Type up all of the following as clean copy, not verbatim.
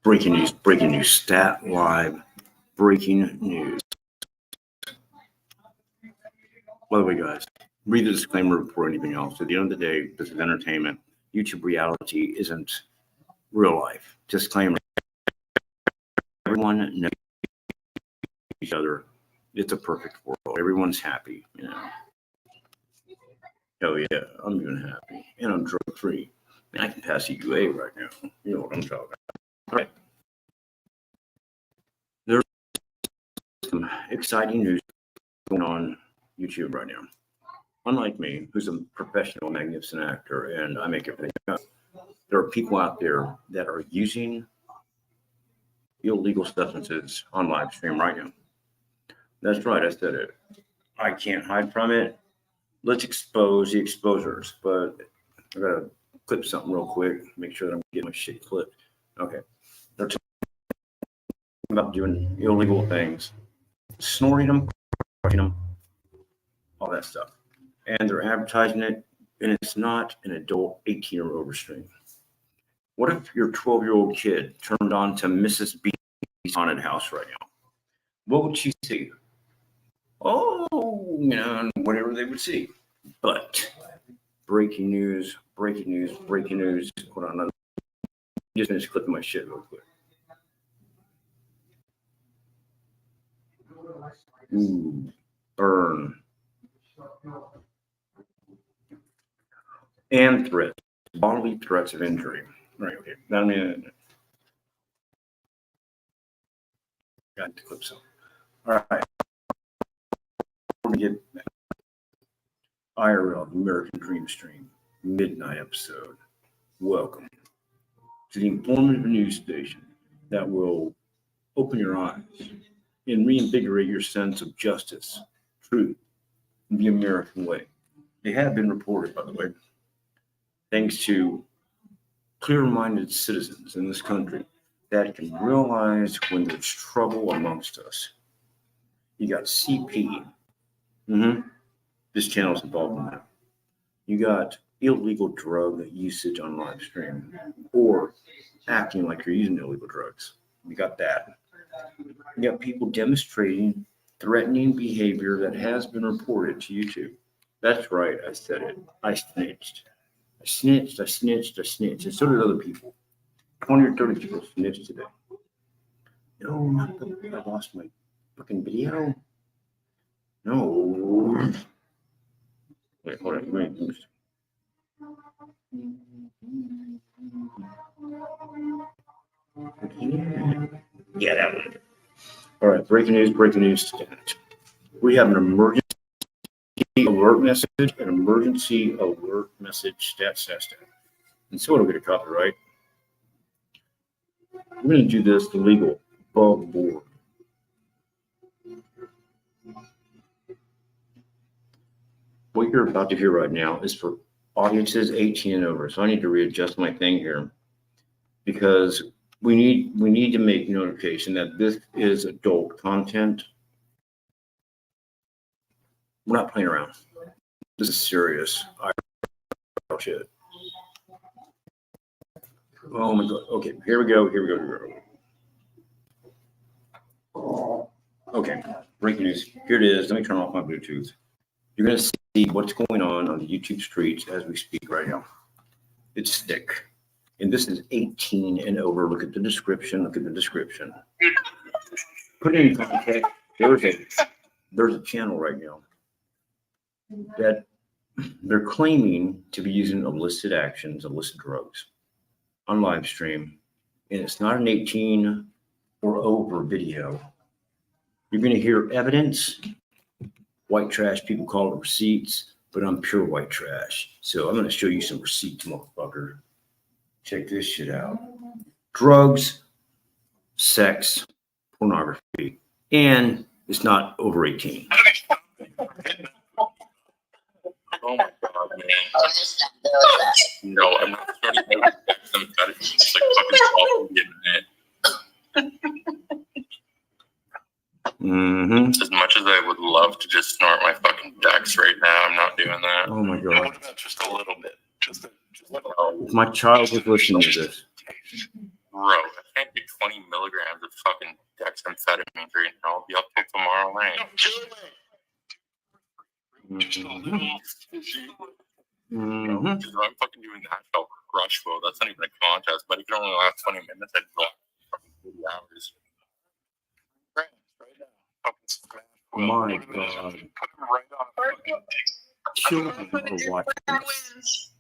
breaking news, stat live, breaking news. By the way, guys, read the disclaimer before anything else. At the end of the day, this is entertainment. YouTube reality isn't real life. Disclaimer. Everyone knows each other. It's a perfect world. Everyone's happy, you know. Hell yeah, I'm even happy. And I'm drug free. And I can pass EUA right now. You know what I'm talking about. All right. There's some exciting news going on YouTube right now. Unlike me, who's a professional, magnificent actor, and I make everything up, there are people out there that are using illegal substances on live stream right now. That's right, I said it. I can't hide from it. Let's expose the exposers, but I gotta clip something real quick, make sure that I'm getting my shit clipped. Okay. They're talking about doing illegal things, snorting them, crushing them, all that stuff. And they're advertising it, and it's not an adult 18 or over stream. What if your 12-year-old kid turned on to Mrs. B's haunted house right now? What would she see? Oh, you know, whatever they would see. But breaking news, breaking news, breaking news. Hold on, I'm just finished clipping my shit real quick. Ooh, burn. And threats, bodily threats of injury. Right, okay. Now, got to clip some. All right. We're going to get IRL, the American Dream Stream, midnight episode. Welcome to the informative news station that will open your eyes and reinvigorate your sense of justice, truth, and the American way. They have been reported, by the way, thanks to clear-minded citizens in this country that can realize when there's trouble amongst us. You got CP. This channel is involved in that. You got illegal drug usage on live stream or acting like you're using illegal drugs. You got that. You got people demonstrating threatening behavior that has been reported to YouTube. That's right, I said it. I snitched. I snitched, I snitched, I snitched. And so did other people. 20 or 30 people snitched today. No, not the, I lost my fucking video. No. Wait, hold on. Wait. Yeah, that one. All right, breaking news. We have an emergency alert message, stat. And so it'll get a copyright. We're going to do this legal, above board. What you're about to hear right now is for audiences 18 and over. So I need to readjust my thing here because we need to make notification that this is adult content. We're not playing around. This is serious. Shit. Oh my God. Okay, here we go. Okay, breaking news. Here it is. Let me turn off my Bluetooth. You're going to see what's going on the YouTube streets as we speak right now. It's thick. And this is 18 and over. Look at the description. Put it in context. There's a channel right now that they're claiming to be using illicit drugs on live stream. And it's not an 18 or over video. You're going to hear evidence. White trash, people call it receipts, but I'm pure white trash. So I'm going to show you some receipts, motherfucker. Check this shit out. Drugs, sex, pornography, and it's not over 18. Oh my God, man. No, I'm not starting to them fetishes like fucking awful getting it. As much as I would love to just snort my fucking dex right now, I'm not doing that. Oh my God. What about just a little bit? Just a little. If my child was listening to this. Bro, can't do 20 milligrams of fucking dexamphetamine right now. I'll be up till tomorrow night. Because if I'm fucking doing that, I'll crush, bro. That's not even a contest, but it can only last 20 minutes. I'd go fucking 40 hours. My God. Children are watching this.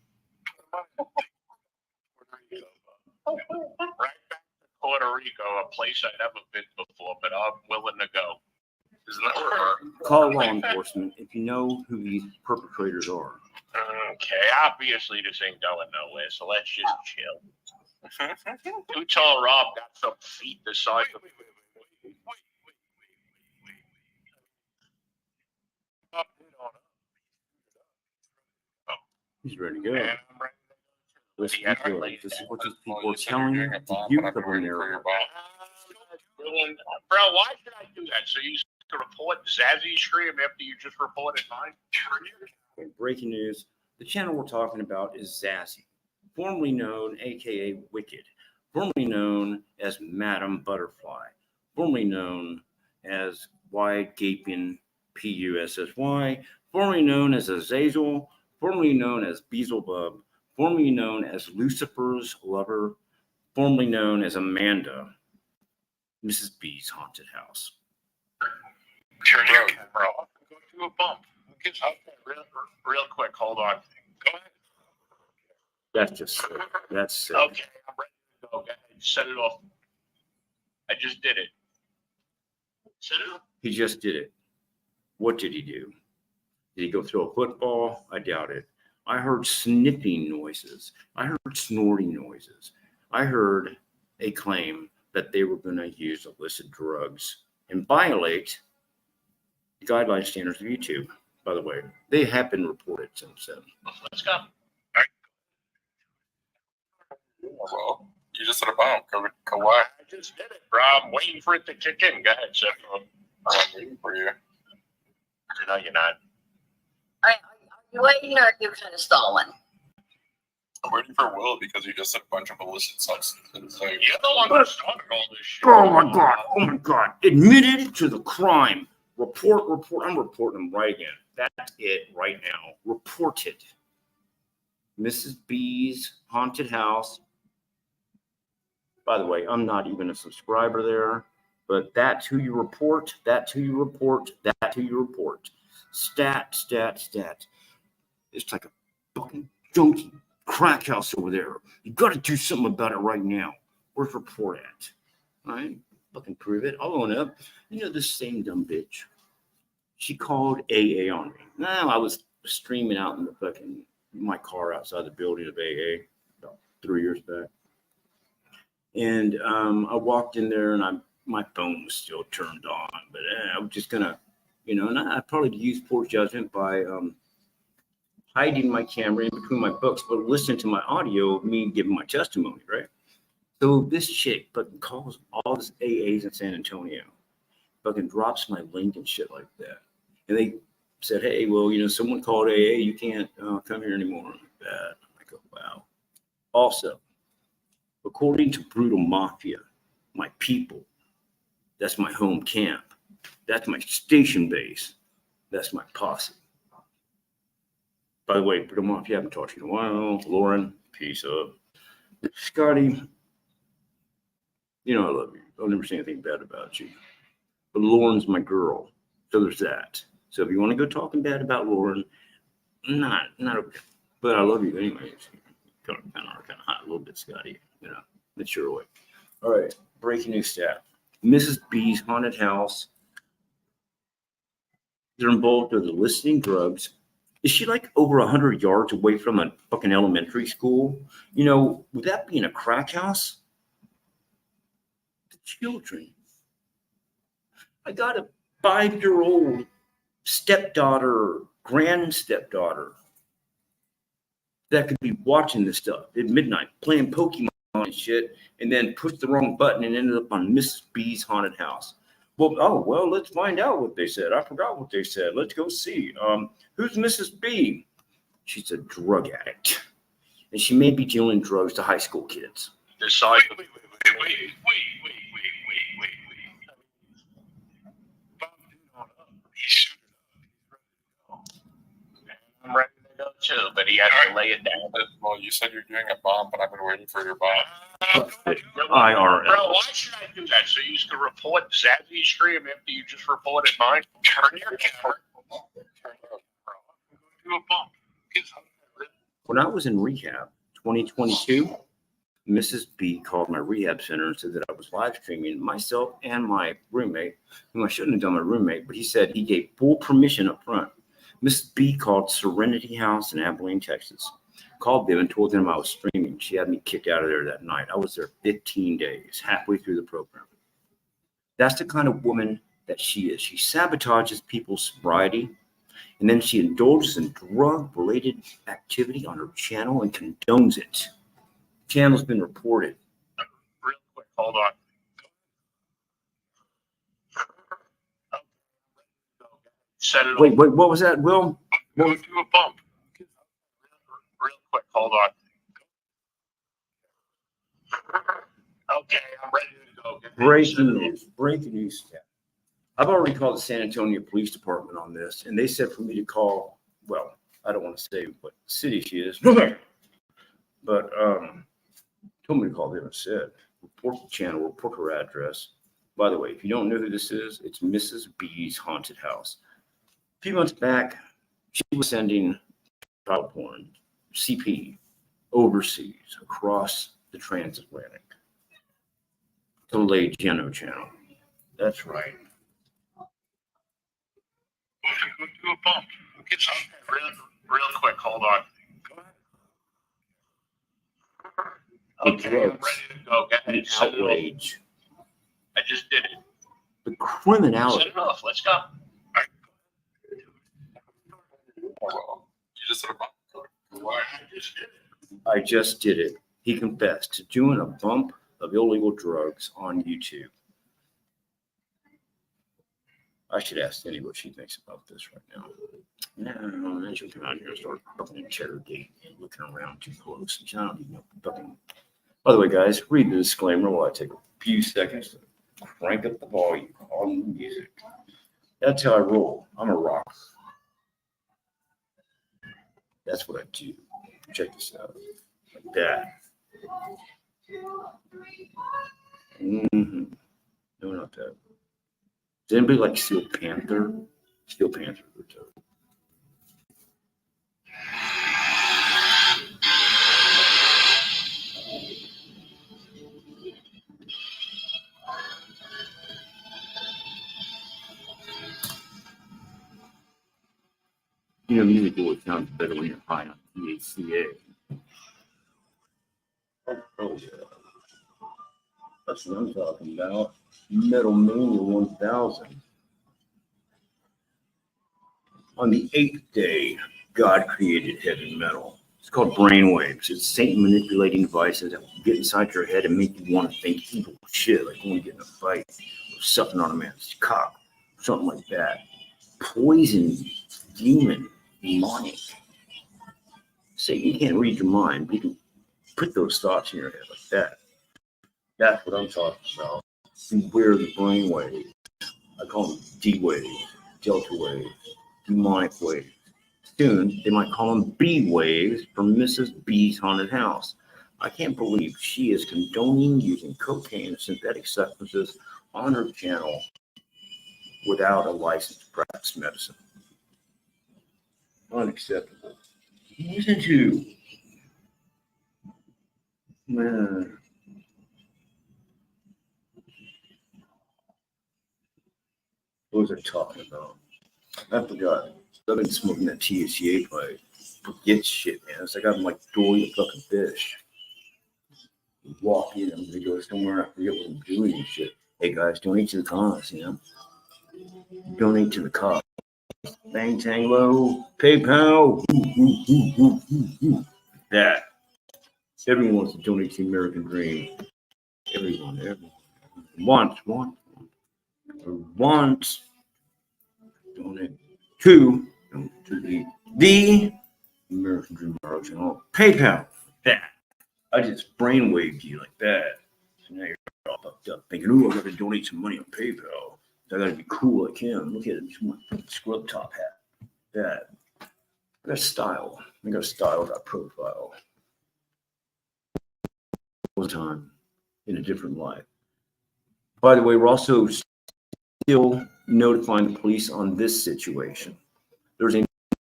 Right back to Puerto Rico, a place I've never been before, but I'm willing to go. Isn't that where Call law enforcement if you know who these perpetrators are. Okay, obviously this ain't going nowhere, so let's just chill. You tell Rob got some feet the size of. He's ready to go. And I'm ready to This is what these people are telling doing the a bomb, youth I'm of ready for America. your bomb. Bro, why should I do that? So you can report Zazzy Stream after you just reported mine? Okay, breaking news. The channel we're talking about is Zazzy, formerly known, aka Wicked, formerly known as Madam Butterfly, formerly known as Wide Gaping Pussy, formerly known as Azazel, formerly known as Beelzebub, formerly known as Lucifer's lover, formerly known as Amanda, Mrs. B's haunted house. Turn your camera off and go through a bump. Okay, real quick, hold on. Go ahead. That's just sick. That's sick. Okay, I'm ready to go. Go ahead. Set it off. I just did it. Set it up. He just did it. What did he do? Did he go throw a football? I doubt it. I heard sniffing noises. I heard snorting noises. I heard a claim that they were going to use illicit drugs and violate the guideline standards of YouTube. By the way, they have been reported since then. Let's go. Well, you just said a bomb. Go why? I just did it, bro. I'm waiting for it to kick in. Go ahead, Seth. I'm waiting for you. No, you're not. Are you waiting or are you kind of stalling? I'm waiting for Will because you just said a bunch of illicit substances. Like, You're the one that started all this shit. Oh my God. Oh my God. Admitted to the crime. Report. I'm reporting them right again. That's it right now. Reported. Mrs. B's haunted house. By the way, I'm not even a subscriber there, but that's who you report. That's who you report. That's who you report. Stat. It's like a fucking junkie crack house over there. You got to do something about it right now. Where's report at? All right, fucking prove it. I'll own up. You know, this same dumb bitch. She called AA on me. Now I was streaming out in the fucking my car outside the building of AA about 3 years back, and I walked in there and my phone was still turned on, but I was just gonna, and I probably used poor judgment by hiding my camera in between my books, but listen to my audio of me giving my testimony, right? So this chick fucking calls all this AAs in San Antonio, fucking drops my link and shit like that. And they said, hey, well, someone called AA, you can't come here anymore. I'm like that. I go, wow. Also, according to Brutal Mafia, my people, that's my home camp. That's my station base. That's my posse. By the way, Brutal Mafia, I haven't talked to you in a while. Lauren, peace up. Scotty, I love you. I'll never say anything bad about you. But Lauren's my girl. So there's that. So if you want to go talking bad about Lauren, not okay. But I love you anyways. Kind of hot a little bit, Scotty. That's your way. All right. Breaking news stat. Mrs. B's haunted house. They're involved with illicit drugs. Is she like over 100 yards away from a fucking elementary school? Would that be in a crack house? The children. I got a 5-year-old stepdaughter, grand stepdaughter that could be watching this stuff at midnight, playing Pokemon and shit, and then pushed the wrong button and ended up on Mrs. B's haunted house. Well, let's find out what they said. I forgot what they said. Let's go see. Who's Mrs. B? She's a drug addict, and she may be dealing drugs to high school kids. This side. wait. He's shooting up. I'm ready to go too, but he has to lay it down. Well, you said you're doing a bomb, but I've been waiting for your bomb. IRL. Bro, why should I do that? So you can report Zazzy's stream after you just reported mine? Turn your camera. Do a bump. When I was in rehab, 2022, Mrs. B called my rehab center and said that I was live streaming myself and my roommate, whom I shouldn't have done my roommate, but he said he gave full permission up front. Mrs. B called Serenity House in Abilene, Texas, called them and told them I was streaming. She had me kicked out of there that night. I was there 15 days, halfway through the program. That's the kind of woman that she is. She sabotages people's sobriety, and then she indulges in drug-related activity on her channel and condones it. The channel's been reported. Real quick, hold on. Set it Wait, what was that, Will? Go do a bump. Real quick, hold on. Okay, I'm ready to go. Breaking news. I've already called the San Antonio Police Department on this, and they said for me to call, well, I don't want to say what city she is, but told me to call them and said, report the channel, report her address. By the way, if you don't know who this is, it's Mrs. B's Haunted House. A few months back, she was sending child porn, CP, overseas, across the transatlantic. To Lay Geno channel. That's right. Go do a bump. Get something real quick, hold on. Okay, I'm ready to go. Go ahead. Set it Outrage. off. I just did it. The criminality. Set it off. Let's go. You just said a bomb. Why? I just did it. I just did it. He confessed to doing a bump of illegal drugs on YouTube. I should ask Cindy what she thinks about this right now. No, then she'll come out here and start fucking interrogating and looking around too close. I don't even know fucking. By the way, guys, read the disclaimer while I take a few seconds to crank up the volume on the music. That's how I roll. I'm a rock. That's what I do. Check this out. Like that. Mm-hmm. No, not that. Does anybody like Steel Panther? Steel Panther. You know, music always sounds better when you're high on THCA. Oh, yeah. That's what I'm talking about. Metal Mania 1000. On the 8th day, God created heavy metal. It's called brainwaves. It's Satan manipulating devices that will get inside your head and make you want to think evil shit, like when you get in a fight or sucking on a man's cock, something like that. Poison, demon, demonic. Satan can't read your mind, but you can put those thoughts in your head like that. That's what I'm talking about. Beware the brainwave. I call them D-wave, delta wave, demonic wave. Soon, they might call them B-waves from Mrs. B's Haunted House. I can't believe she is condoning using cocaine and synthetic substances on her channel without a license to practice medicine. Unacceptable. Listen to. Man. What was I talking about? I forgot. I've been smoking that THCA pipe. Forget shit, man. It's like I'm like doing a fucking fish. You walk in, I'm gonna go somewhere, I forget what I'm doing and shit. Hey guys, donate to the cause, you know? Donate to the cause. Bang Tango, PayPal. That. Everyone wants to donate to the American dream. Everyone. Want. Donate to the American Dream Channel. PayPal. That. I just brainwaved you like that. So now you're fucked up, thinking, "Ooh, I got to donate some money on PayPal. I got to be cool like him. Look at it, he's my scrub top hat. That. I got style. I got style. I got profile. All the time in a different light. By the way, we're also still notifying the police on this situation. There's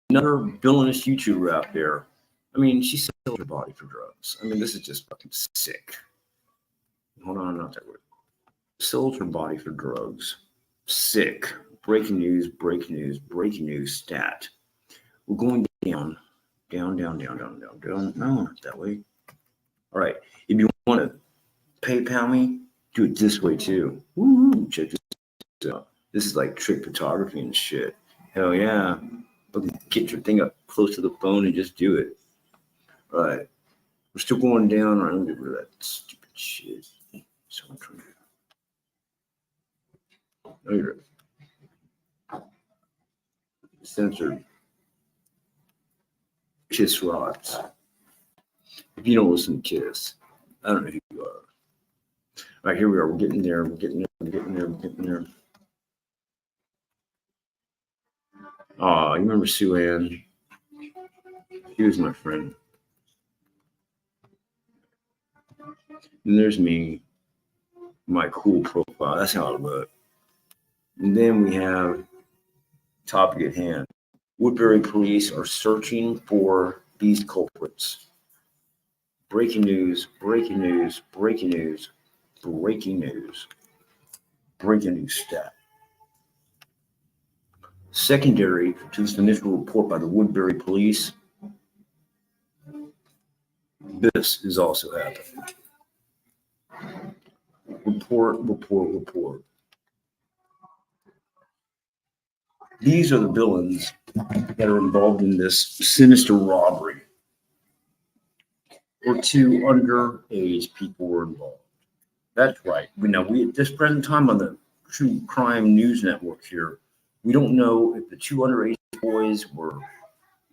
another villainous YouTuber out there. I mean, she sells her body for drugs. I mean, this is just fucking sick. Hold on, not that word. Sold her body for drugs. Sick. Breaking news, breaking news, breaking news stat. We're going down. No, not that way. All right. If you want to PayPal me, do it this way too. Woo, check this out. This is like trick photography and shit. Hell yeah. Get your thing up close to the phone and just do it. All right. We're still going down. All right, let me get rid of that stupid shit. So I'm trying to. No, you're right. Censored. Kiss rocks. If you don't listen to Kiss, I don't know who you are. All right, here we are. We're getting there. We're getting there. Oh, you remember Sue Ann? She was my friend. And there's me, my cool profile. That's how I look. And then we have topic at hand. Woodbury police are searching for these culprits. Breaking news, breaking news, breaking news, breaking news, breaking news stat. Secondary to this initial report by the Woodbury police, this is also happening. Report. These are the villains that are involved in this sinister robbery. Or 2 underage people were involved. That's right. We at this present time on the True Crime News Network here, we don't know if the 2 underage boys were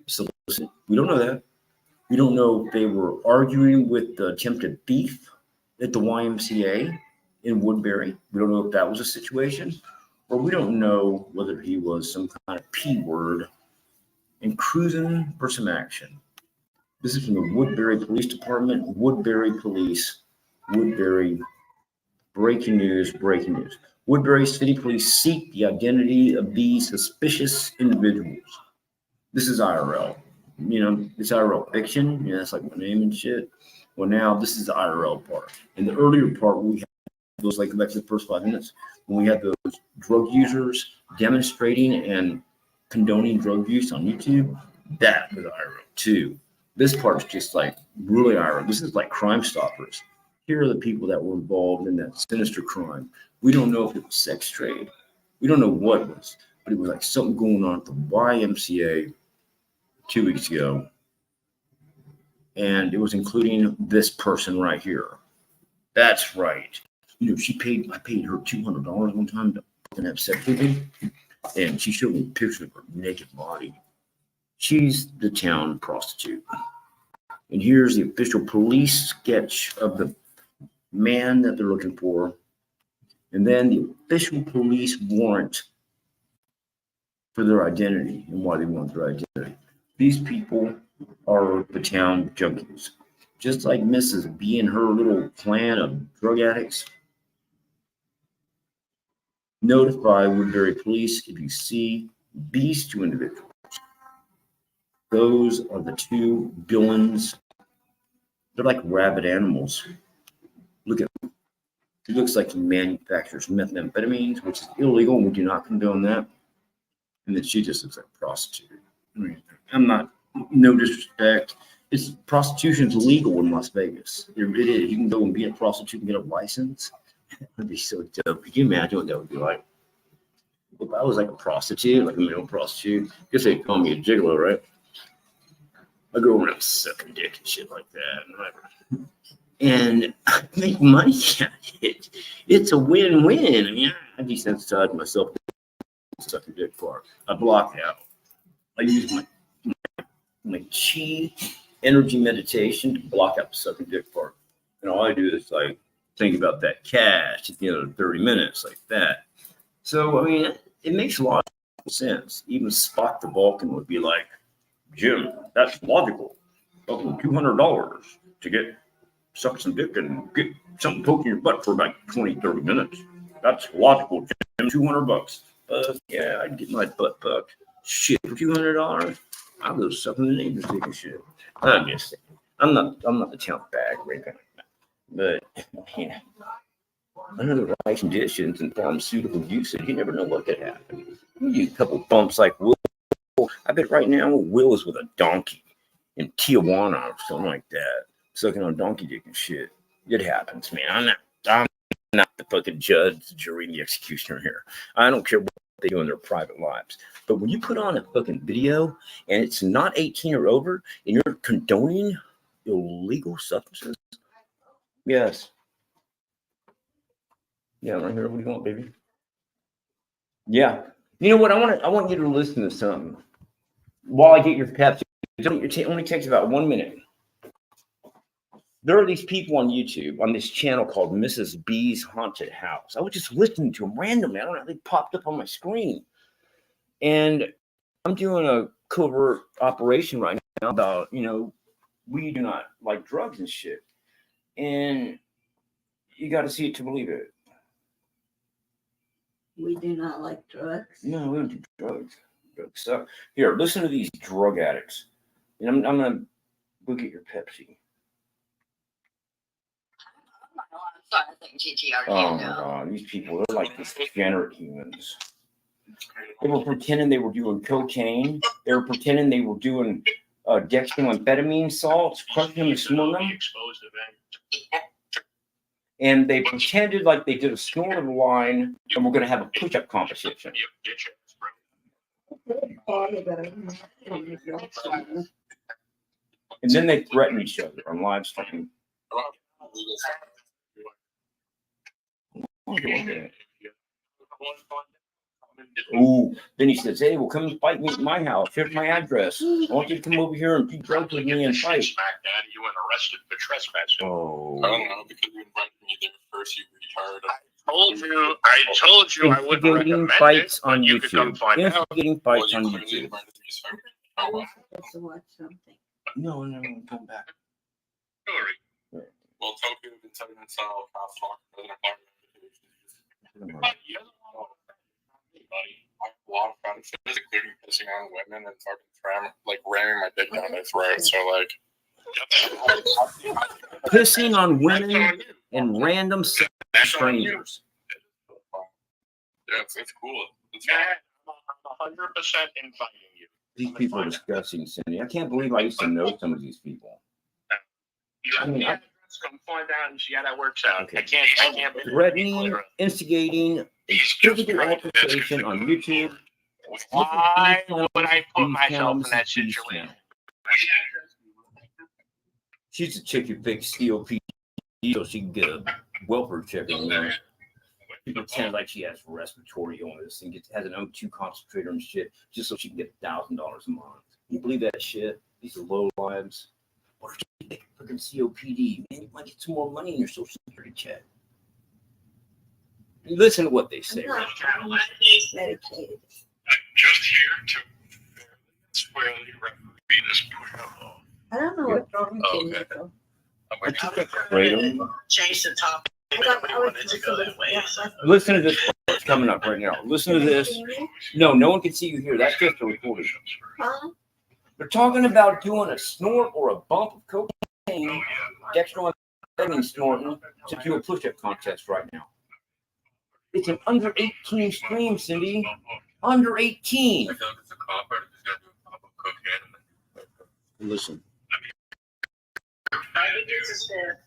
solicited. We don't know that. We don't know if they were arguing with the attempted thief at the YMCA in Woodbury. We don't know if that was a situation. Or we don't know whether he was some kind of P word and cruising for some action. This is from the Woodbury Police Department, Woodbury Police, Woodbury, breaking news. Woodbury City Police seek the identity of these suspicious individuals. This is IRL. It's IRL fiction. It's like my name and shit. Well, now this is the IRL part. In the earlier part, we had those, like, back to the first 5 minutes, when we had those drug users demonstrating and condoning drug use on YouTube. That was IRL too. This part is just like really IRL. This is like Crime Stoppers. Here are the people that were involved in that sinister crime. We don't know if it was sex trade. We don't know what it was, but it was like something going on at the YMCA 2 weeks ago. And it was including this person right here. That's right. I paid her $200 one time to have sex with me. And she showed me pictures of her naked body. She's the town prostitute. And here's the official police sketch of the man that they're looking for. And then the official police warrant for their identity and why they want their identity. These people are the town junkies. Just like Mrs. B and her little clan of drug addicts. Notify Woodbury Police if you see these 2 individuals. Those are the 2 villains. They're like rabid animals. Look at them. He looks like he manufactures methamphetamines, which is illegal, and we do not condone that. And then she just looks like a prostitute. I'm not, no disrespect. Prostitution's legal in Las Vegas. It is. You can go and be a prostitute and get a license. That'd be so dope. Could you imagine what that would be like? If I was like a prostitute, like a male prostitute, I guess they'd call me a gigolo, right? I go around sucking dick and shit like that, and whatever. And I make money at it. It's a win-win. I mean, I desensitize myself to sucking dick part. I block out. I use my chi energy meditation to block out the sucking dick part. And all I do is like think about that cash at the end of 30 minutes like that. So, I mean, it makes a lot of sense. Even Spock the Vulcan would be like, Jim, that's logical. Fucking $200 to get suck some dick and get something poked in your butt for about 20, 30 minutes. That's logical, Jim. $200. Yeah, I'd get my butt poked. Shit, for $200, I'll go suck in the neighbor's dick and shit. I'm just saying. I'm not the town bag breaker. But yeah. Under the right conditions and pharmaceutical usage, you never know what could happen. You do a couple bumps like Will. I bet right now Will is with a donkey in Tijuana or something like that, sucking on donkey dick and shit. It happens, man. I'm not the fucking judge, the jury, and the executioner here. I don't care what they do in their private lives. But when you put on a fucking video and it's not 18 or over, and you're condoning illegal substances, yes. Yeah, right here. What do you want, baby? Yeah. You know what? I want you to listen to something while I get your Pepsi. It only takes about 1 minute. There are these people on YouTube on this channel called Mrs. B's Haunted House. I was just listening to them randomly. I don't know. They popped up on my screen. And I'm doing a covert operation right now about, we do not like drugs and shit. And you got to see it to believe it. We do not like drugs. No, we don't do drugs. Drugs suck. Here, listen to these drug addicts. And I'm gonna go get your Pepsi. I'm sorry, I think Gigi Oh already my knew. god, these people, they're like these degenerate humans. They were pretending they were doing cocaine. They were pretending they were doing dextroamphetamine salts, crushing them and snorting them. Exposed event. And they pretended like they did a snort of the line and we're gonna have a push-up competition. You get your And then they threaten each other on live stream. Ooh, then he says, hey, well, come and fight me at my house. Here's my address. I want you to come over here and do drugs with me and fight. Smacked out of you and arrested for trespassing. Oh. I don't know, because you invited me there first, you retard. Told you I wouldn't Instigating recommend fights it. on You could come YouTube. find out. Instigating Well, fights you on clearly YouTube. invited me, so oh, well. Supposed to watch something. No, come back. Sorry. Well, Tokyo did tell me that's how cops talk. Doesn't apply to invitations. But you don't know anybody. I have a lot of fetishes, including pissing on women and fucking ramming my dick down their throat. So, like, Pissing on women and random That's on you. strangers. yeah, it's cool. It's Yeah, fine. I'm 100% inviting you. These people are disgusting, Cindy. I can't believe I used to know some of these people. You have the address, come find out and see how that works out. Okay. I can't be Threatening, instigating a physical altercation on YouTube. Why would I put myself in that situation? She's a chick who fakes COPD so she can get a welfare check on there. She pretends like she has respiratory illness and has an O2 concentrator and shit just so she can get $1,000 a month. You believe that shit? These are low lives. Or she get fucking COPD. Man, you might get some more money in your social security check. You listen to what they say. I'm not medicated. I'm just here to squarely referee this push-up. I don't know what's wrong with you, Okay. Nico. I took a kratom. Change the topic. I thought I was supposed to look at Listen to this. What's coming up right now? Listen to this. No one can see you here. That's just a recording. Huh? They're talking about doing a snort or a bump of cocaine, dextroamphetamine snorting to do a push-up contest right now. It's an under 18 stream, Cindy. Under 18. I feel like it's a cop or just gonna do a pop of cocaine. Listen. I think it's fair.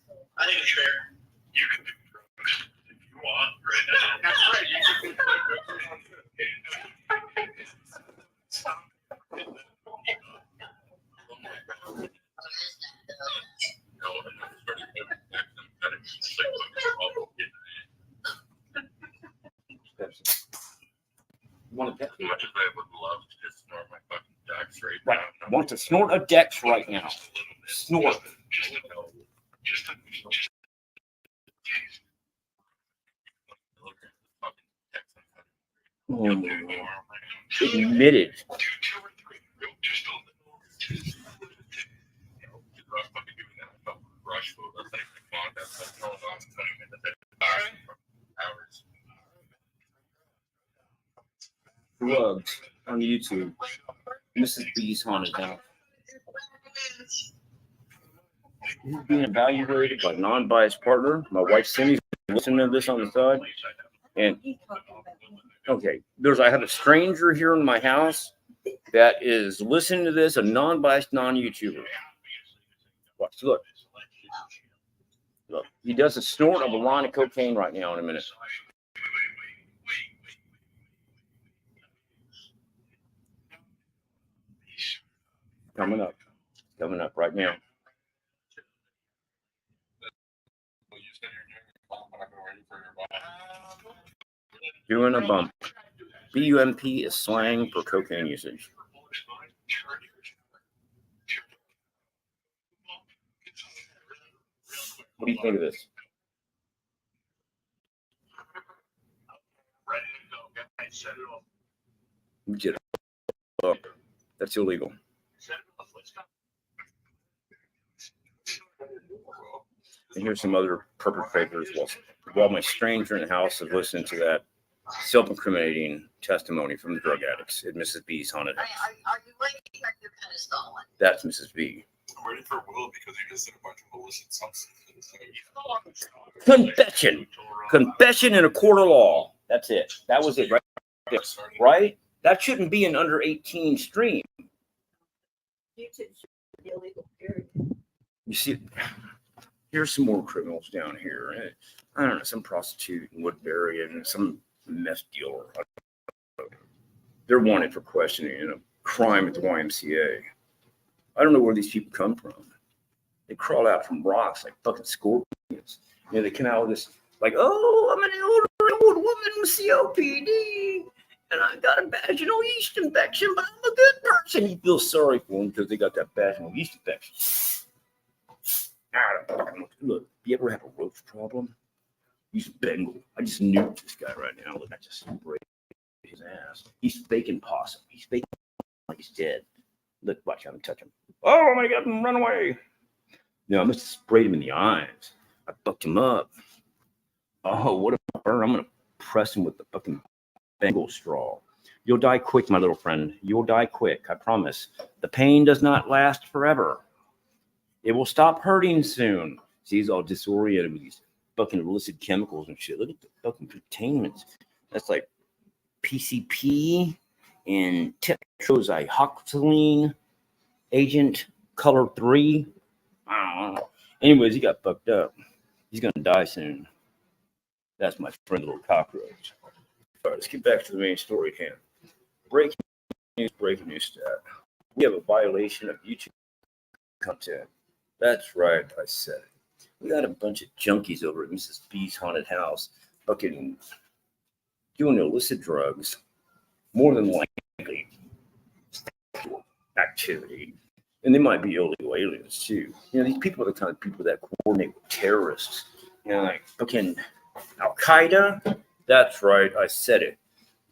You can do drugs if you want right now. That's right. You can Pepsi. You want a Pepsi? As much as I would love to just snort my fucking Dex right Right. now. Want to snort a Dex right now. Snort. just Admitted. Drugs on YouTube. Mrs. B's haunted house. He's being evaluated by non-biased partner. My wife Cindy's listening to this on the side. And You talking about okay, I have a stranger here in my house that is listening to this, a non-biased, non-YouTuber. Watch, look. Look, he does a snort of a line of cocaine right now in a minute. Coming up right now. Doing a bump. BUMP is slang for cocaine usage. What do you think of this? You did it up. That's illegal. And here's some other perpetrators while my stranger in the house is listening to that self-incriminating testimony from the drug addicts at Mrs. B's haunted house. Are you waiting or you're kind of stalling? That's Mrs. B. I'm waiting for Will because he just did a bunch of illicit substances. Confession in a court of law. That's it. That was it, right? Right? That shouldn't be an under 18 stream. YouTube should be illegal, period. You see, here's some more criminals down here. I don't know, some prostitute in Woodbury and some meth dealer. They're wanted for questioning in a crime at the YMCA. I don't know where these people come from. They crawl out from rocks like fucking scorpions. You know, they come out with this, like, oh, I'm an old woman with COPD, and I got a vaginal yeast infection, but I'm a good person. You feel sorry for them because they got that vaginal yeast infection. Look, you ever have a roach problem? He's Bengal. I just nuked this guy right now. Look, I just sprayed his ass. He's faking possum. He's faking like he's dead. Look, watch, I'm gonna touch him. Oh, I'm gonna get him, run away. No, I must have sprayed him in the eyes. I fucked him up. Oh, what a burn. I'm gonna press him with the fucking Bengal straw. You'll die quick, my little friend. You'll die quick, I promise. The pain does not last forever. It will stop hurting soon. See, he's all disoriented with these fucking illicit chemicals and shit. Look at the fucking containments. That's like PCP and tetroxyhoxylene, agent color 3. I don't know. Anyways, he got fucked up. He's gonna die soon. That's my friend, little cockroach. All right, let's get back to the main story at hand. Breaking news stat. We have a violation of YouTube content. That's right, I said it. We got a bunch of junkies over at Mrs. B's haunted house fucking doing illicit drugs, more than likely activity. And they might be illegal aliens too. You know, these people are the kind of people that coordinate with terrorists. You know, like fucking Al Qaeda. That's right, I said it.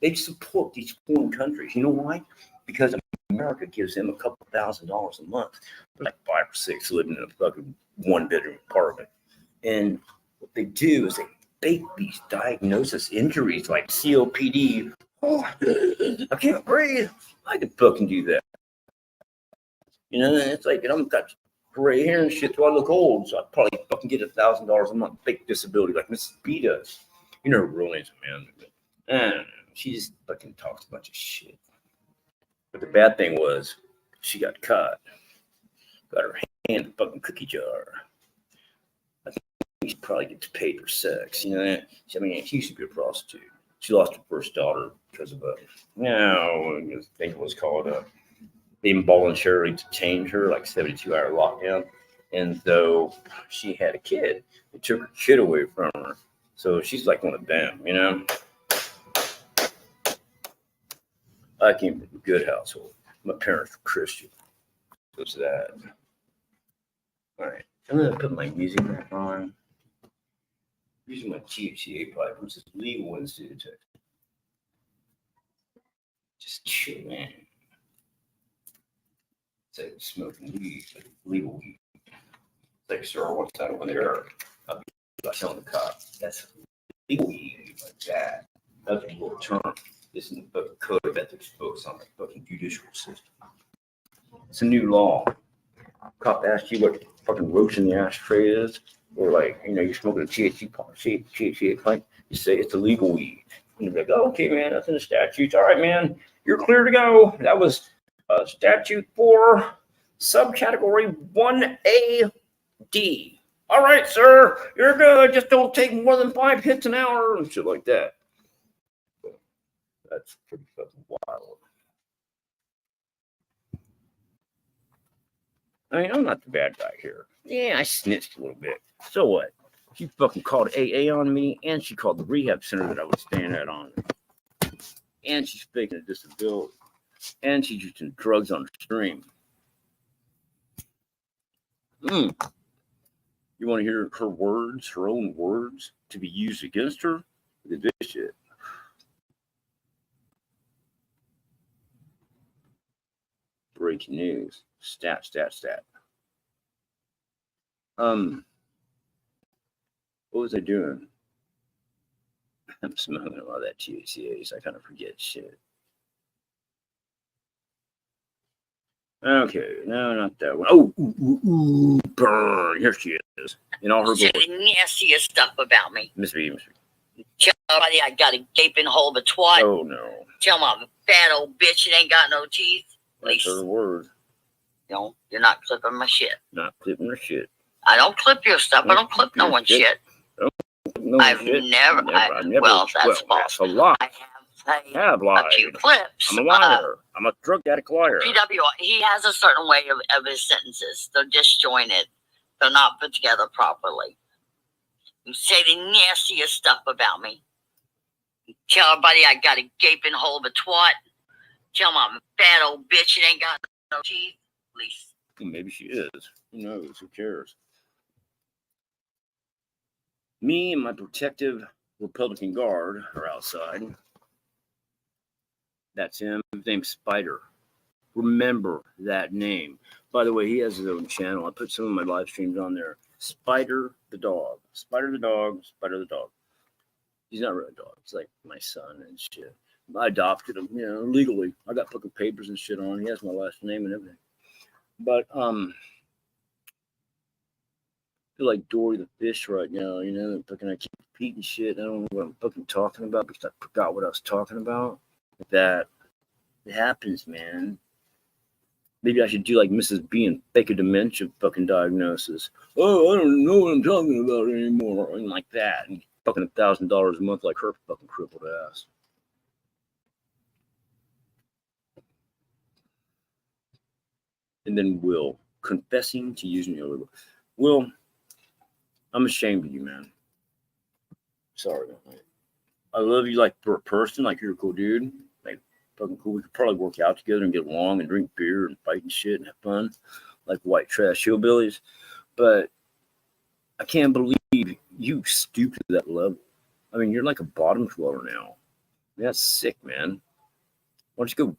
They support these foreign countries. You know why? Because America gives them a couple $1,000s a month. They're like 5 or 6 living in a fucking 1-bedroom apartment. And what they do is they fake these diagnosis injuries like COPD. Oh, I can't breathe. I could fucking do that. You know, it's like, I'm got gray hair and shit, so I look old. So I'd probably fucking get $1,000 a month fake disability like Mrs. B does. You know, her real name's Amanda. I don't know. She just fucking talks a bunch of shit. But the bad thing was, she got caught. Got her hand in the fucking cookie jar. I think she probably gets paid for sex. You know, I mean, she used to be a prostitute. She lost her first daughter because of I think it was called they involuntarily detained her, like 72-hour lockdown. And so she had a kid. They took her kid away from her. So she's like one of them, you know? I came from a good household. My parents were Christian. What's that? All right. I'm going to put my music back on. Using my THCA pipe, which is legal in the state of Texas. Just chilling. It's like smoking weed, like legal weed. It's like, sir, what's that over there? I'll be telling the cop, that's legal weed, like that. That's a little term. This is the fucking code of ethics books on the fucking judicial system. It's a new law. Cop asks you what fucking roach in the ashtray is, or like, you're smoking a THC pipe, you say it's illegal weed. And you're like, oh, okay, man, that's in the statutes. All right, man, you're clear to go. That was statute 4, subcategory 1AD. All right, sir, you're good. Just don't take more than 5 hits an hour and shit like that. That's pretty fucking wild. I mean, I'm not the bad guy here. Yeah, I snitched a little bit. So what? She fucking called AA on me, and she called the rehab center that I was staying at on. And she's faking a disability. And she's using drugs on the stream. You want to hear her words, her own words, to be used against her? Look at this shit. Breaking news. Stat. What was I doing? I'm smoking a lot of that THCA, so I kind of forget shit. Okay, no, not that one. Oh, burn. Here she is. In all her Say glory. the nastiest stuff about me. Miss B. Tell everybody I got a gaping hole of a twat. Oh, no. Tell them I'm a fat old bitch that ain't got no teeth. At That's least, her word. you're not clipping my shit. Not clipping her shit. I don't clip your stuff. I don't clip no one's shit. No I've shit. never. Well, that's false. That's a lie. I I have have lied. a few clips. I'm a liar. I'm a drug addict liar. PW, he has a certain way of his sentences. They're disjointed. They're not put together properly. You say the nastiest stuff about me. You tell everybody I got a gaping hole of a twat. Tell them I'm a fat old bitch that ain't got no teeth. At least. Maybe she is. Who knows? Who cares? Me and my protective Republican guard are outside. That's him. His name's Spider. Remember that name. By the way, he has his own channel. I put some of my live streams on there. Spider the dog. Spider the dog. Spider the dog. He's not really a dog. He's like my son and shit. I adopted him, legally. I got fucking papers and shit on. He has my last name and everything. But I feel like Dory the fish right now, fucking I keep repeating shit. I don't know what I'm fucking talking about because I forgot what I was talking about. That it happens, man. Maybe I should do like Mrs. B and fake a dementia fucking diagnosis. Oh, I don't know what I'm talking about anymore. And like that. And fucking $1,000 a month like her fucking crippled ass. And then Will, confessing to using illegal. Will, I'm ashamed of you, man. Sorry, man. I love you like for a person, like you're a cool dude. Like fucking cool. We could probably work out together and get along and drink beer and fight and shit and have fun. Like white trash hillbillies. But I can't believe you stooped to that level. I mean, you're like a bottom dweller now. That's sick, man. Why don't you go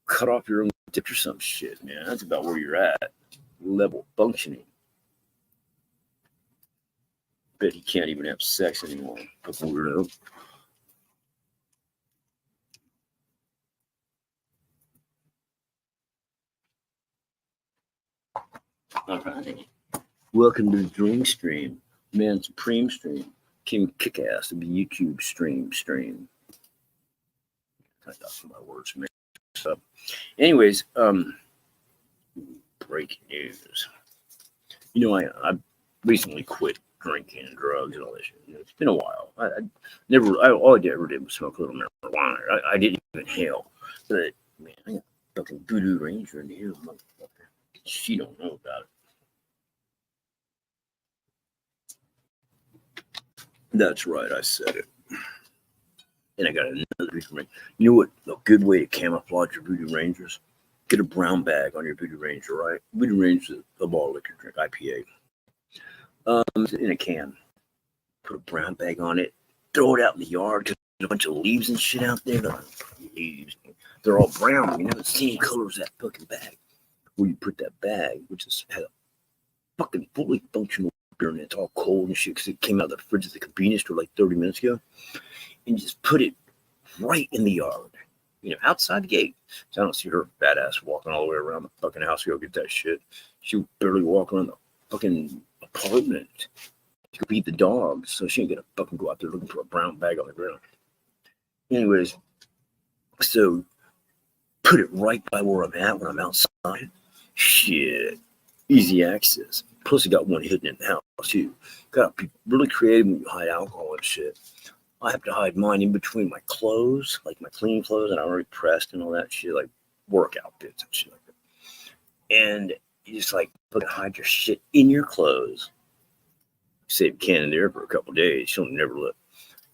cut off your own dick or some shit, man? That's about where you're at. Level functioning. Bet he can't even have sex anymore. Fucking weirdo. All right. Welcome to the dream stream. Man Supreme stream. King Kick-Ass to be YouTube stream. I got some of my words mixed up. Anyways, breaking news. I recently quit drinking and drugs and all this shit. It's been a while. All I ever did was smoke a little marijuana. I didn't even inhale. But man, I got fucking Voodoo Ranger in here, motherfucker. She don't know about it. That's right, I said it. And I got another Voodoo Ranger. You know what a good way to camouflage your Voodoo Rangers? Get a brown bag on your Voodoo Ranger, right? Voodoo Ranger is a ball liquor drink, IPA. In a can. Put a brown bag on it. Throw it out in the yard. There's a bunch of leaves and shit out there. leaves. They're all brown, the same color as that fucking bag. Where you put that bag, which had a fucking fully functional beer in it. It's all cold and shit because it came out of the fridge at the convenience store like 30 minutes ago. And you just put it right in the yard, outside the gate. So I don't see her fat ass walking all the way around the fucking house to go get that shit. She would barely walk around the fucking apartment. She could feed the dogs, so she ain't gonna fucking go out there looking for a brown bag on the ground. Anyways, so put it right by where I'm at when I'm outside. Shit, easy access. Plus, I got one hidden in the house too. Gotta be really creative when you hide alcohol and shit. I have to hide mine in between my clothes, like my clean clothes that I already pressed and all that shit, like work outfits and shit like that. And you just like fucking hide your shit in your clothes. Save Cannon there for a couple days. She'll never look.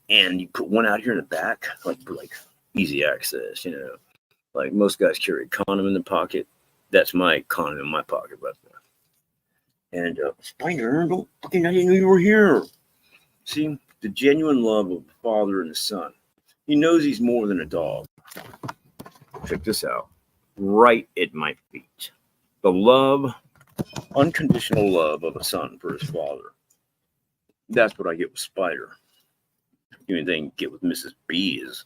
And you put one out here in the back, like for like easy access, Like most guys carry a condom in the pocket. That's my condom in my pocket left there. And Spider, don't fucking, I didn't know you were here. See, the genuine love of the father and the son. He knows he's more than a dog. Check this out. Right at my feet. The love, unconditional love of a son for his father. That's what I get with Spider. The only thing you get with Mrs. B is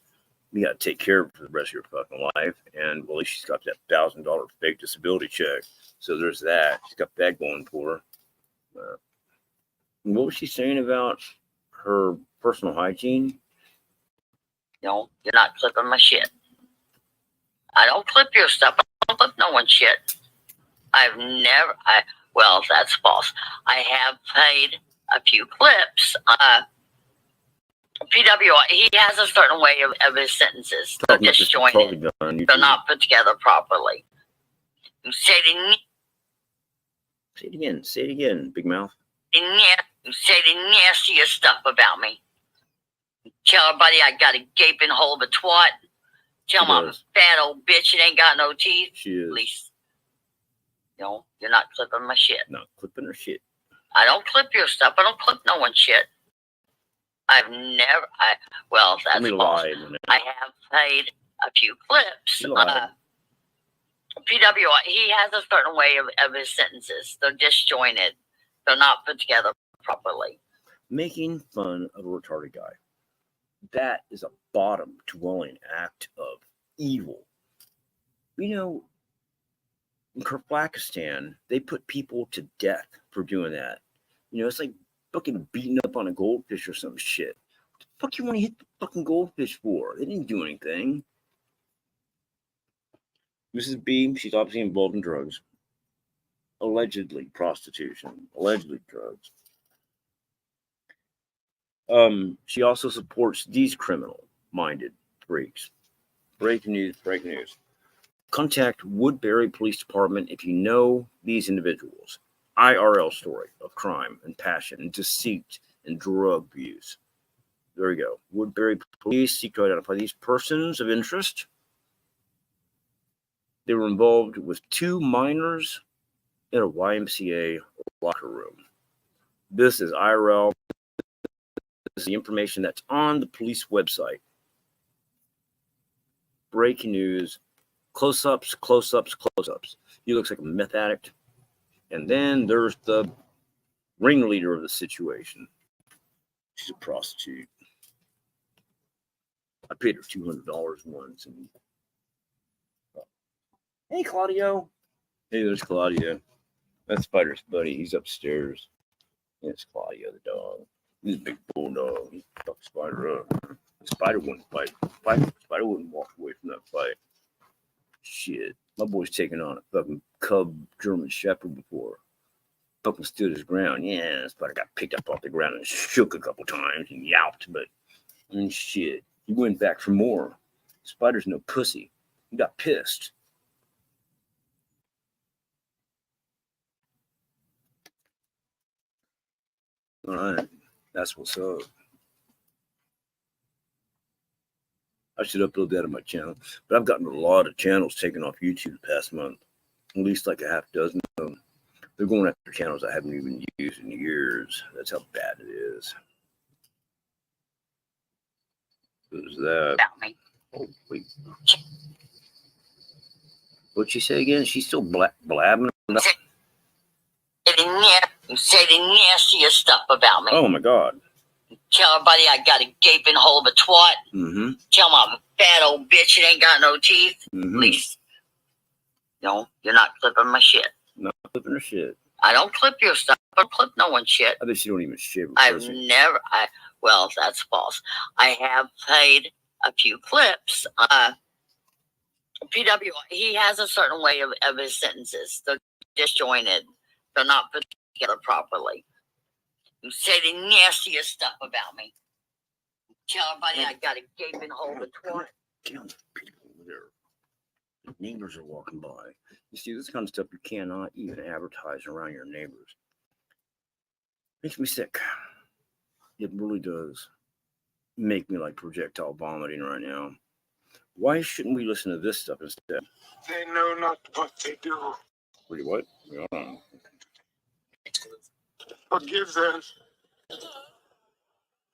you got to take care of her for the rest of your fucking life. And well, at least she's got that $1,000 fake disability check. So there's that. She's got that going for her. What was she saying about her personal hygiene? You're not clipping my shit. I don't clip your stuff. I don't clip no one's shit. Well, that's false. I have played a few clips. PWI, he has a certain way of his sentences. They're disjointed. They're not put together properly. You say it again. Say it again, big mouth. You say the nastiest stuff about me. Tell everybody I got a gaping hole of a twat. Tell them I'm a fat old bitch that ain't got no teeth. She is. At least, you're not clipping my shit. Not clipping her shit. I don't clip your stuff. I don't clip no one's shit. Well, that's false. I have played a few clips. PWI, he has a certain way of his sentences. They're disjointed. They're not put together properly. Making fun of a retarded guy. That is a bottom-dwelling act of evil. In Kyrgyzstan, they put people to death for doing that. It's like fucking beating up on a goldfish or some shit. What the fuck you want to hit the fucking goldfish for? They didn't do anything. Mrs. B, she's obviously involved in drugs. Allegedly prostitution. Allegedly drugs. She also supports these criminal-minded freaks. Breaking news. Contact Woodbury Police Department if you know these individuals. IRL story of crime and passion and deceit and drug abuse. There we go. Woodbury Police seek to identify these persons of interest. They were involved with 2 minors in a YMCA locker room. This is IRL. This is the information that's on the police website. Breaking news. Close-ups. He looks like a meth addict. And then there's the ringleader of the situation. She's a prostitute. I paid her $200 once. And hey, Claudio. Hey, there's Claudio. That's Spider's buddy. He's upstairs. It's Claudio, the dog. He's a big bulldog. He fucked Spider up. Spider wouldn't fight. Spider wouldn't walk away from that fight. Shit. My boy's taken on a fucking cub German Shepherd before. Fucking stood his ground. Yeah, Spider got picked up off the ground and shook a couple times and yowped, but shit. He went back for more. Spider's no pussy. He got pissed. All right. That's what's up. I should upload that on my channel. But I've gotten a lot of channels taken off YouTube the past month. At least like a half dozen of them. They're going after channels I haven't even used in years. That's how bad it is. Who's that? About me. Oh, wait. What'd she say again? She's still blabbing. You say the nastiest stuff about me. Oh my God. Tell everybody I got a gaping hole of a twat. Mm-hmm. Tell them I'm a fat old bitch that ain't got no teeth. Mm-hmm. At least, no, you're not clipping my shit. Not flipping her shit. I don't clip your stuff. I don't clip no one's shit. I bet she don't even shave her I've pussy. never, well, that's false. I have played a few clips. PW, he has a certain way of his sentences. They're disjointed. They're not put together properly. You say the nastiest stuff about me. Tell everybody I got a gaping hole of a twat. Damn, people over there. The neighbors are walking by. You see, this kind of stuff you cannot even advertise around your neighbors. Makes me sick. It really does make me like projectile vomiting right now. Why shouldn't we listen to this stuff instead? They know not what they do. Wait, what? Hold on. Forgive them.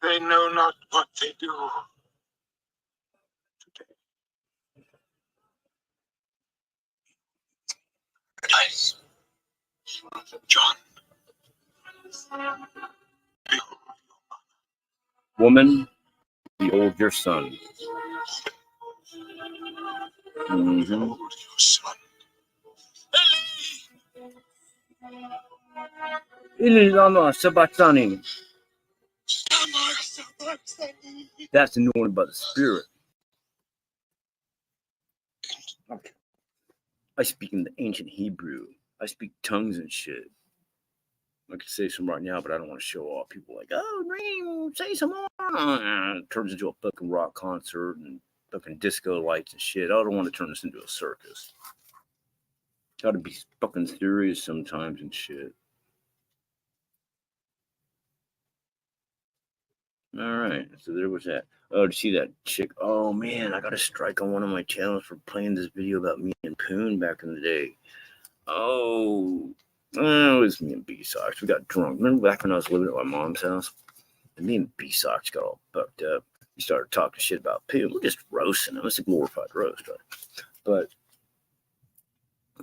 They know not what they do. Guys, John. Woman, behold your son. Mm-hmm. Behold your son. Ililama Sabatani. That's anointed by the Spirit. I speak in the ancient Hebrew. I speak tongues and shit. I could say some right now, but I don't want to show off. People are like, oh, Dream, say some more. It turns into a fucking rock concert and fucking disco lights and shit. I don't want to turn this into a circus. Gotta be fucking serious sometimes and shit. All right, so there was that. Oh, did you see that chick? Oh man, I got a strike on one of my channels for playing this video about me and Poon back in the day. Oh, it was me and B-Sox. We got drunk. Remember back when I was living at my mom's house? And me and B-Sox got all fucked up. We started talking shit about Poon. We're just roasting him. It's a glorified roast, right? But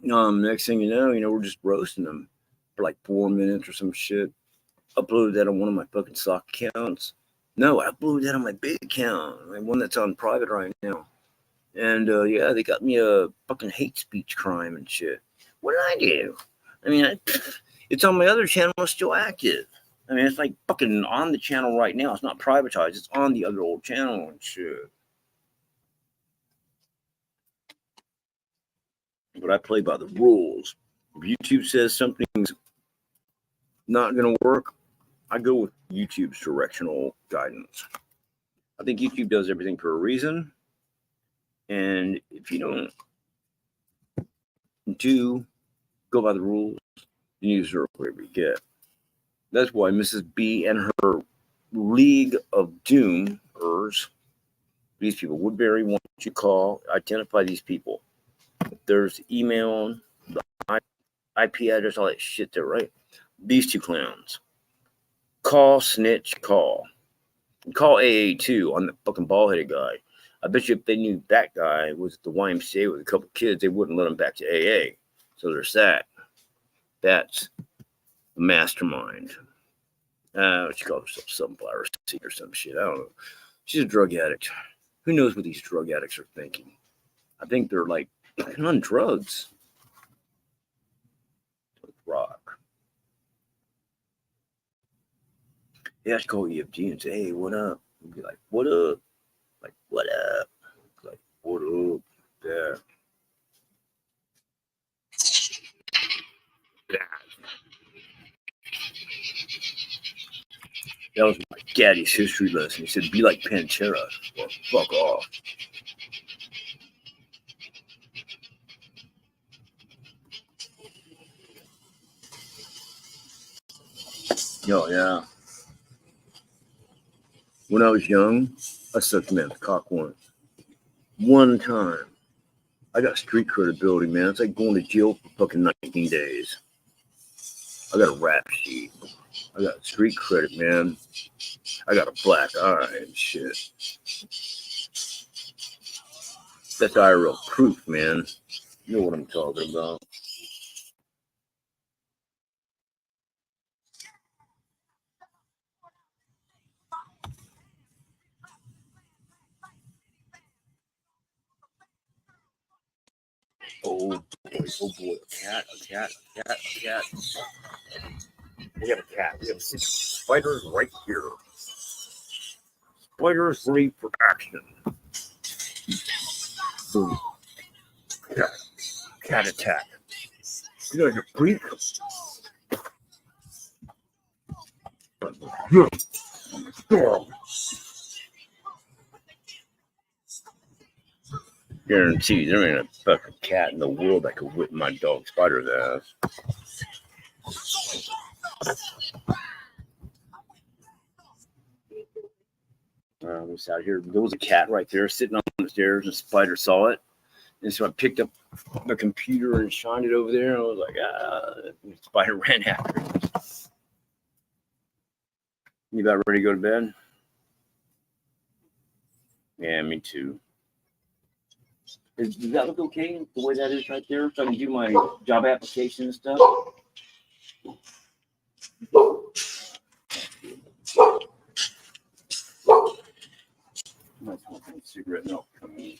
next thing you know, we're just roasting him for like 4 minutes or some shit. Uploaded that on one of my fucking sock accounts. No, I uploaded that on my big account, like one that's on private right now. And yeah, they got me a fucking hate speech crime and shit. What did I do? I mean, it's on my other channel. It's still active. I mean, it's like fucking on the channel right now. It's not privatized. It's on the other old channel and shit. But I play by the rules. If YouTube says something's not going to work, I go with YouTube's directional guidance. I think YouTube does everything for a reason. And if you don't go by the rules, you deserve whatever you get. That's why Mrs. B and her League of Doomers, these people, Woodbury, why don't you call, identify these people. There's email, the IP address, all that shit there, right? These two clowns. Call, snitch, call. And call AA too on the fucking bald-headed guy. I bet you if they knew that guy was at the YMCA with a couple kids, they wouldn't let him back to AA. So there's that. That's the mastermind. What she calls herself, Sunflower Seed or some shit. I don't know. She's a drug addict. Who knows what these drug addicts are thinking? I think they're like on drugs. Rock. Yeah, I call EFG and say, hey, what up? And be like, what up? Like, what up? Like, what up? Yeah. Yeah. That was my daddy's history lesson. He said, be like Pantera or fuck off. Oh, yeah. When I was young, I sucked man's cock once. One time. I got street credibility, man. It's like going to jail for fucking 19 days. I got a rap sheet. I got street credit, man. I got a black eye and shit. That's IRL proof, man. You know what I'm talking about. Oh boy, a cat. We have a cat. We have 6 spiders right here. Spiders ready for action. Boom. Cat attack. You guys are freak. Guarantee there ain't a fucking cat in the world that could whip my dog Spider's ass. It's out here. There was a cat right there sitting on the stairs, and Spider saw it. And so I picked up the computer and shined it over there, and I was like, and Spider ran after it. You about ready to go to bed? Yeah, me too. Does that look okay, the way that is right there? So I can do my job application and stuff? Might smoke a cigarette and I'll come in.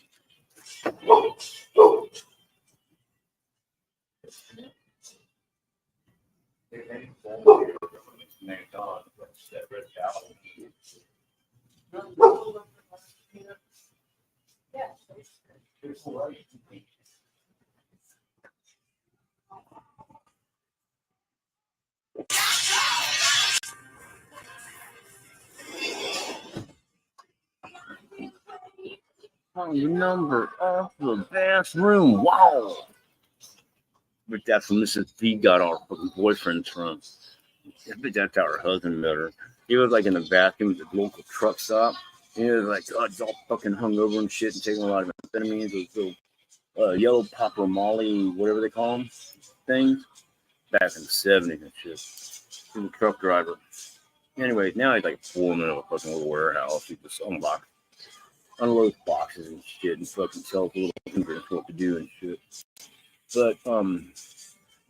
Number of the bathroom. Wow. But that's when Mrs. B got our fucking boyfriends from. I bet that's how her husband met her. He was like in the bathroom at the local truck stop. He was like, oh, it's all fucking hungover and shit and taking a lot of amphetamines. Those little yellow Papa Molly, whatever they call them, things. Back in the 70s and shit. He was a truck driver. Anyways, now he's like a foreman of a fucking little warehouse. He was unloads boxes and shit and fucking tells little immigrants what to do and shit. But,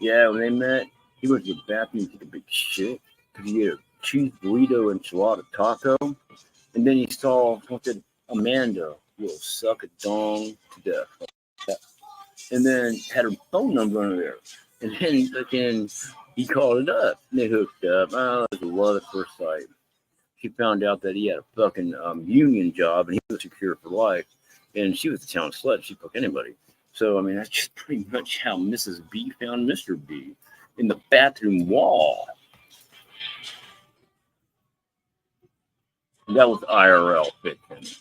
yeah, when they met, he went to the bathroom and took a big shit because he had a cheese burrito enchilada taco. And then he saw something, Amanda will suck a dong to death. And then had her phone number under there. And then fucking he called it up. And they hooked up. Oh, it was a love at first sight. She found out that he had a fucking union job and he was secure for life. And she was the town slut. She'd fuck anybody. So, I mean, that's just pretty much how Mrs. B found Mr. B in the bathroom wall. And that was IRL fiction.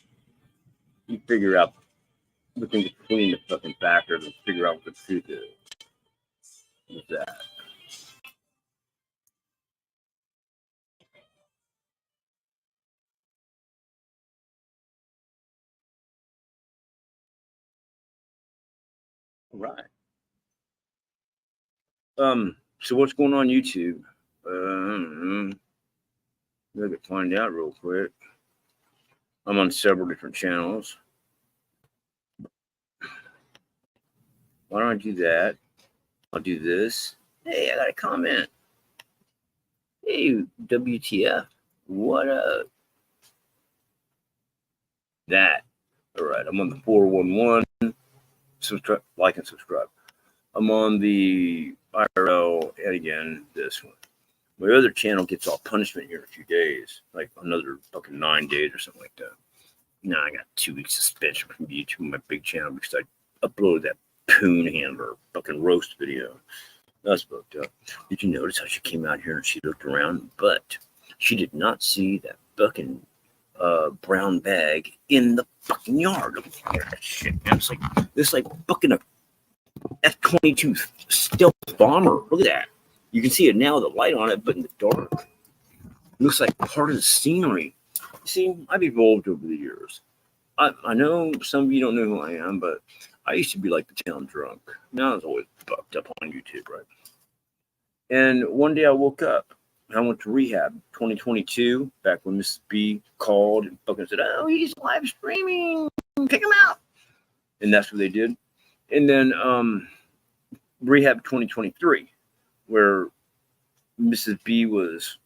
You figure out looking between the fucking factors and figure out what the truth is. What's that? Right. So what's going on YouTube? I could find out real quick. I'm on several different channels. Why don't I do that? I'll do this. Hey, I got a comment. Hey, WTF. What up? That. All right, I'm on the 411. Subscribe, like, and subscribe. I'm on the IRL, and again, this one. My other channel gets all punishment here in a few days, like another fucking 9 days or something like that. Now I got 2 weeks suspension from YouTube on my big channel because I uploaded that poon handler fucking roast video. That's fucked up. Did you notice how she came out here and she looked around, but she did not see that fucking brown bag in the fucking yard? Look at that shit, man. It's like fucking a F-22 stealth bomber. Look at that. You can see it now, the light on it, but in the dark. It looks like part of the scenery. See, I've evolved over the years. I know some of you don't know who I am, but I used to be like the town drunk. Now I was always bucked up on YouTube, right? And one day I woke up. I went to rehab 2022, back when Mrs. B called and fucking said, oh, he's live streaming. Pick him out. And that's what they did. And then Rehab 2023, where Mrs. B was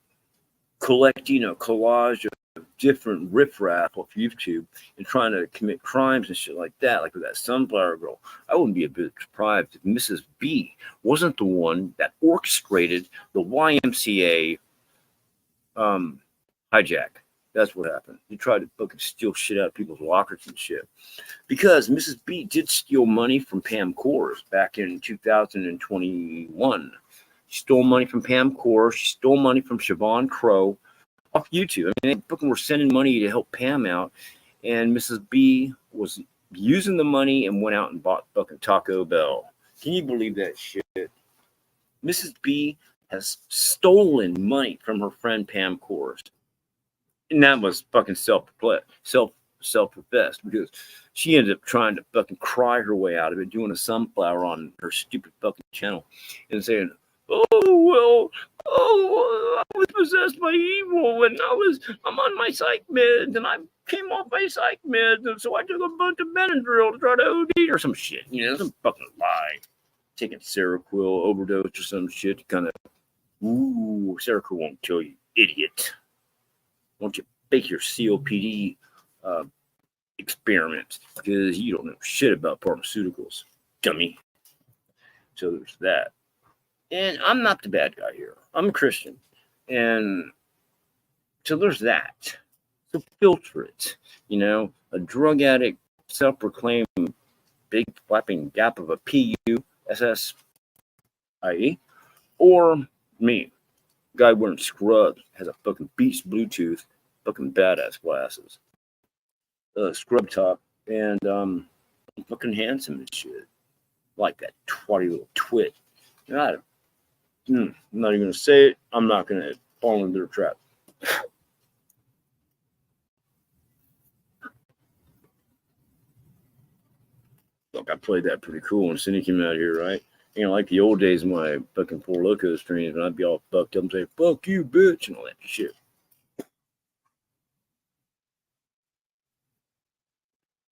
collecting a collage of different riffraff off YouTube and trying to commit crimes and shit like that, like with that Sunflower Girl. I wouldn't be a bit surprised if Mrs. B wasn't the one that orchestrated the YMCA hijack. That's what happened. He tried to fucking steal shit out of people's lockers and shit. Because Mrs. B did steal money from Pam Kors back in 2021. She stole money from Pam Kors. She stole money from Siobhan Crow off YouTube. I mean, they fucking were sending money to help Pam out. And Mrs. B was using the money and went out and bought fucking Taco Bell. Can you believe that shit? Mrs. B has stolen money from her friend Pam Kors. And that was fucking self-professed, because she ended up trying to fucking cry her way out of it, doing a sunflower on her stupid fucking channel and saying, I was possessed by evil and I'm on my psych meds and I came off my psych meds and so I took a bunch of Benadryl to try to OD or some shit. You know, some fucking lie. Taking Seroquel overdose or some shit to kind of, Seroquel won't kill you, idiot. Why don't you fake your COPD experiment, because you don't know shit about pharmaceuticals, dummy. So there's that. And I'm not the bad guy here. I'm a Christian. And so there's that. So filter it. You know, a drug addict, self-proclaimed big flapping gap of a PUSSIE, or me, guy wearing scrubs, has a fucking Beats Bluetooth, fucking badass glasses, scrub top, and fucking handsome and shit, like that twatty little twit. You know, I'm not even gonna say it. I'm not gonna fall into their trap. Look, I played that pretty cool when Cindy came out here, right? You know, like the old days of my fucking Four Loko streams, and I'd be all fucked up and say, "Fuck you, bitch," and all that shit.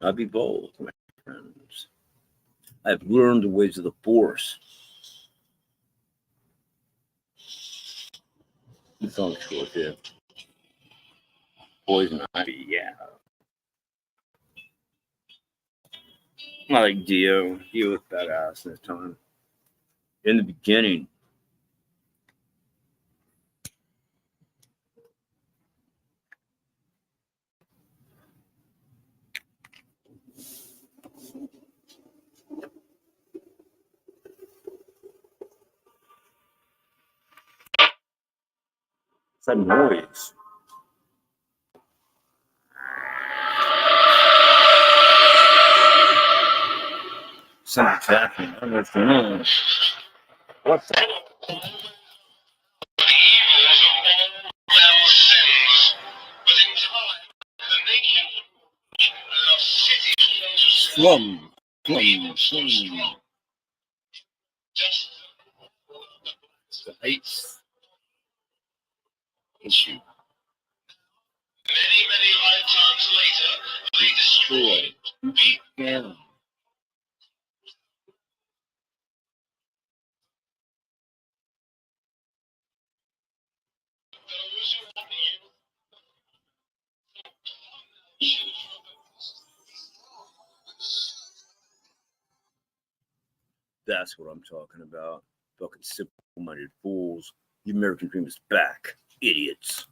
I'd be bold, my friends. I've learned the ways of the Force. The song's cool too. Poison Ivy, yeah. I like Dio. Dio was badass in his time. In the beginning. It's that noise. Something's happening. I don't know what's going on. What the? Slum. The heights. Issue. Many lifetimes later, they destroyed. Yeah. That's what I'm talking about. Fucking simple-minded fools. The American dream is back, idiots.